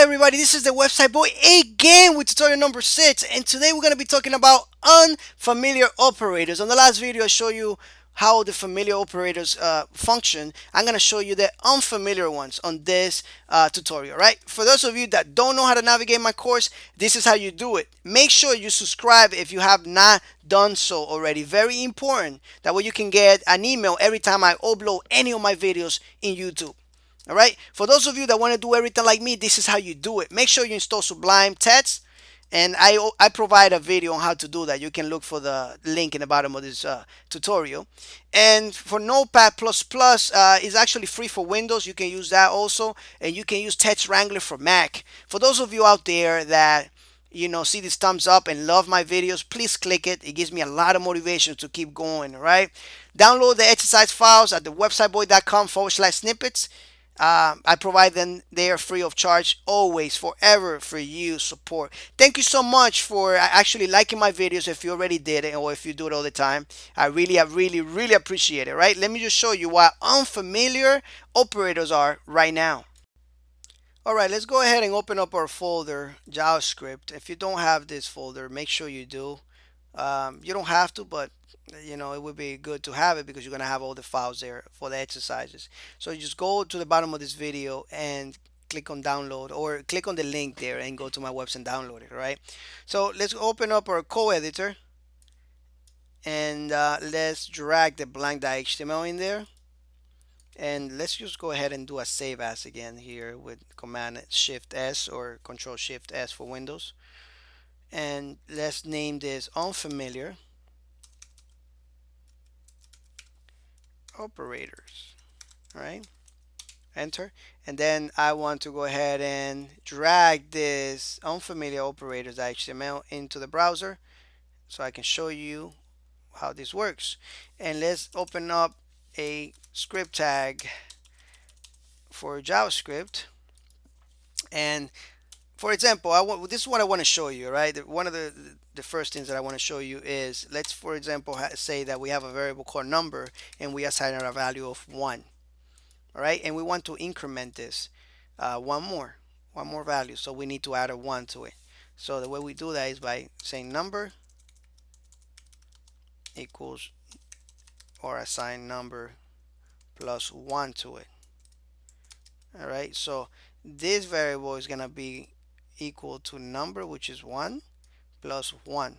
everybody, this is the website boy again with tutorial number 6, and today we're going to be talking about unfamiliar operators. On the last video I showed you how the familiar operators function. I'm going to show you the unfamiliar ones on this tutorial, right? For those of you that don't know how to navigate my course, this is how you do it. Make sure you subscribe if you have not done so already. Very important. That way you can get an email every time I upload any of my videos in YouTube. All right. For those of you that want to do everything like me, this is how you do it. Make sure you install Sublime Text, and I provide a video on how to do that. You can look for the link in the bottom of this tutorial. And for Notepad++, is actually free for Windows. You can use that also, and you can use Text Wrangler for Mac. For those of you out there that see this thumbs up and love my videos, please click it. It gives me a lot of motivation to keep going. All right. Download the exercise files at the websiteboy.com/snippets. I provide them there free of charge, always, forever, for you support. Thank you so much for actually liking my videos if you already did it, or if you do it all the time. I really appreciate it, right? Let me just show you what unfamiliar operators are right now. All right, let's go ahead and open up our folder, JavaScript. If you don't have this folder, make sure you do. You don't have to, but it would be good to have it because you're going to have all the files there for the exercises. So you just go to the bottom of this video and click on download, or click on the link there and go to my website and download it. All right. So let's open up our co-editor, and let's drag the blank.html in there. And let's just go ahead and do a save as again here with Command Shift S or Control Shift S for Windows. And let's name this unfamiliar operators. All right, enter. And then I want to go ahead and drag this unfamiliar operators HTML into the browser so I can show you how this works. And let's open up a script tag for JavaScript. And for example, this is what I want to show you, right? One of the first things that I want to show you is, let's for example say that we have a variable called number and we assign it a value of 1. All right, and we want to increment this one more value, so we need to add a 1 to it. So the way we do that is by saying number equals, or assign number plus 1 to it. All right, so this variable is going to be equal to number, which is 1, plus 1.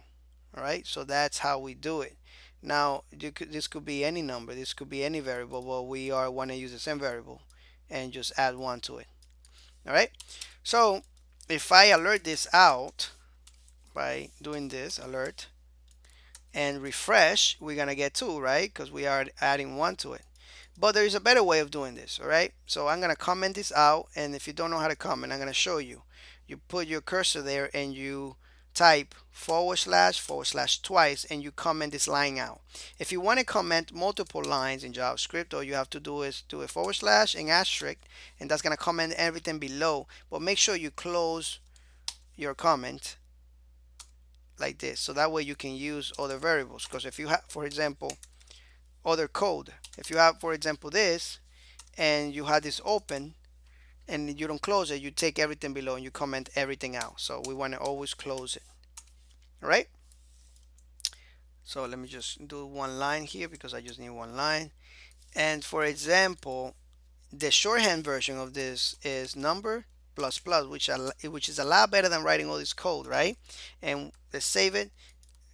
All right, so that's how we do it. Now this could be any number, this could be any variable, but we want to use the same variable and just add 1 to it. All right, so if I alert this out by doing this alert and refresh, we're gonna get 2, right? Because we are adding 1 to it. But there is a better way of doing this. All right, so I'm gonna comment this out, and if you don't know how to comment, I'm gonna show you. You put your cursor there and you type / twice, and you comment this line out. If you want to comment multiple lines in JavaScript, all you have to do is do a / and asterisk, and that's going to comment everything below. But make sure you close your comment like this, so that way you can use other variables. Because if you have, for example, other code, if you have, for example, this, and you have this open and you don't close it, you take everything below and you comment everything out. So we want to always close it. All right, so let me just do one line here because I just need one line. And for example, the shorthand version of this is number plus plus, which is a lot better than writing all this code, right? And let's save it,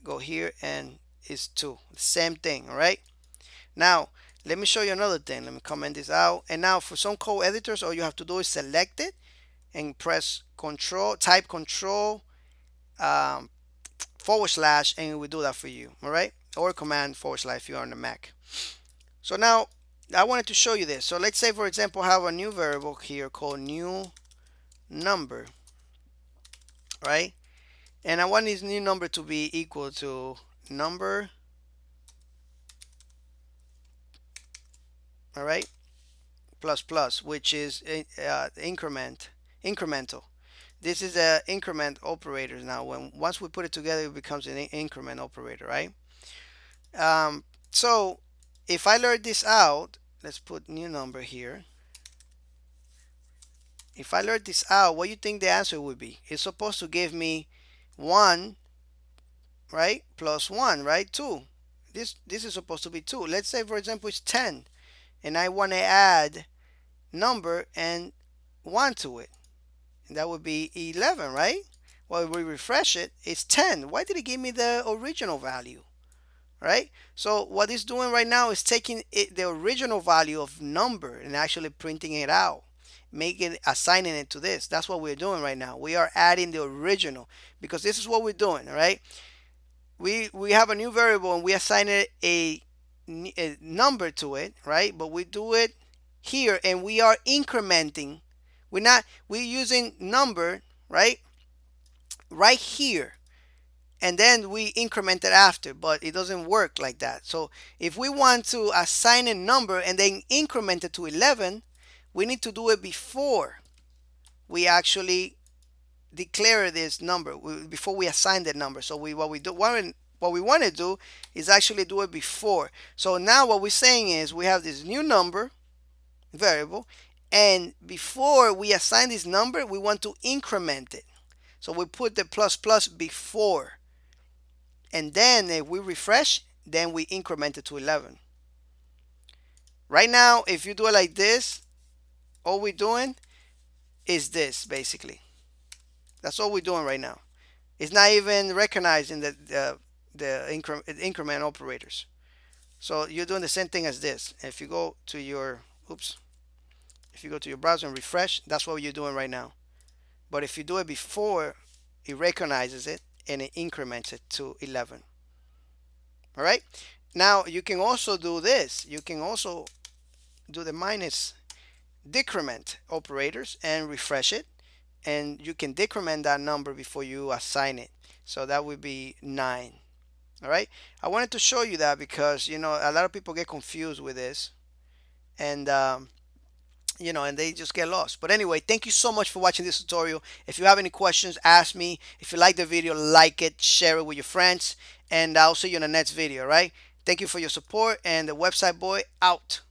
go here, and it's 2, same thing. All right, now let me show you another thing. Let me comment this out. And now for some code editors, all you have to do is select it and press control, type control / and it will do that for you. All right, or command / if you're on the Mac. So now I wanted to show you this. So let's say, for example, I have a new variable here called new number, right? And I want this new number to be equal to number, all right, plus plus, which is incremental. This is a increment operator. Now once we put it together, it becomes an increment operator, right? So if I learn this out, let's put new number here, If I learn this out, what do you think the answer would be? It's supposed to give me 1, right? Plus 1, right? 2. This is supposed to be 2. Let's say, for example, it's 10, and I want to add number and 1 to it. And that would be 11, right? Well, if we refresh it, it's 10. Why did it give me the original value? Right? So what it's doing right now is taking the original value of number and actually printing it out, making assigning it to this. That's what we're doing right now. We are adding the original because this is what we're doing. All right. We have a new variable and we assign it a number to it, right? But we do it here and we are incrementing. We're using number, right? Right here, and then we increment it after, but it doesn't work like that. So if we want to assign a number and then increment it to 11, we need to do it before we actually declare this number, before we assign that number. So what we want to do is actually do it before. So now what we're saying is we have this new number variable, and before we assign this number, we want to increment it. So we put the plus plus before, and then if we refresh, then we increment it to 11. Right now, if you do it like this, all we're doing is this basically. That's all we're doing right now. It's not even recognizing the increment operators. So you're doing the same thing as this. If you go to your if you go to your browser and refresh, that's what you're doing right now. But if you do it before, it recognizes it and it increments it to 11. All right. Now you can also do this. You can also do the minus decrement operators and refresh it, and you can decrement that number before you assign it. So that would be 9. All right. I wanted to show you that because a lot of people get confused with this, and and they just get lost. But anyway, thank you so much for watching this tutorial. If you have any questions, ask me. If you like the video, like it, share it with your friends, and I'll see you in the next video. Right. Thank you for your support, and the website boy out.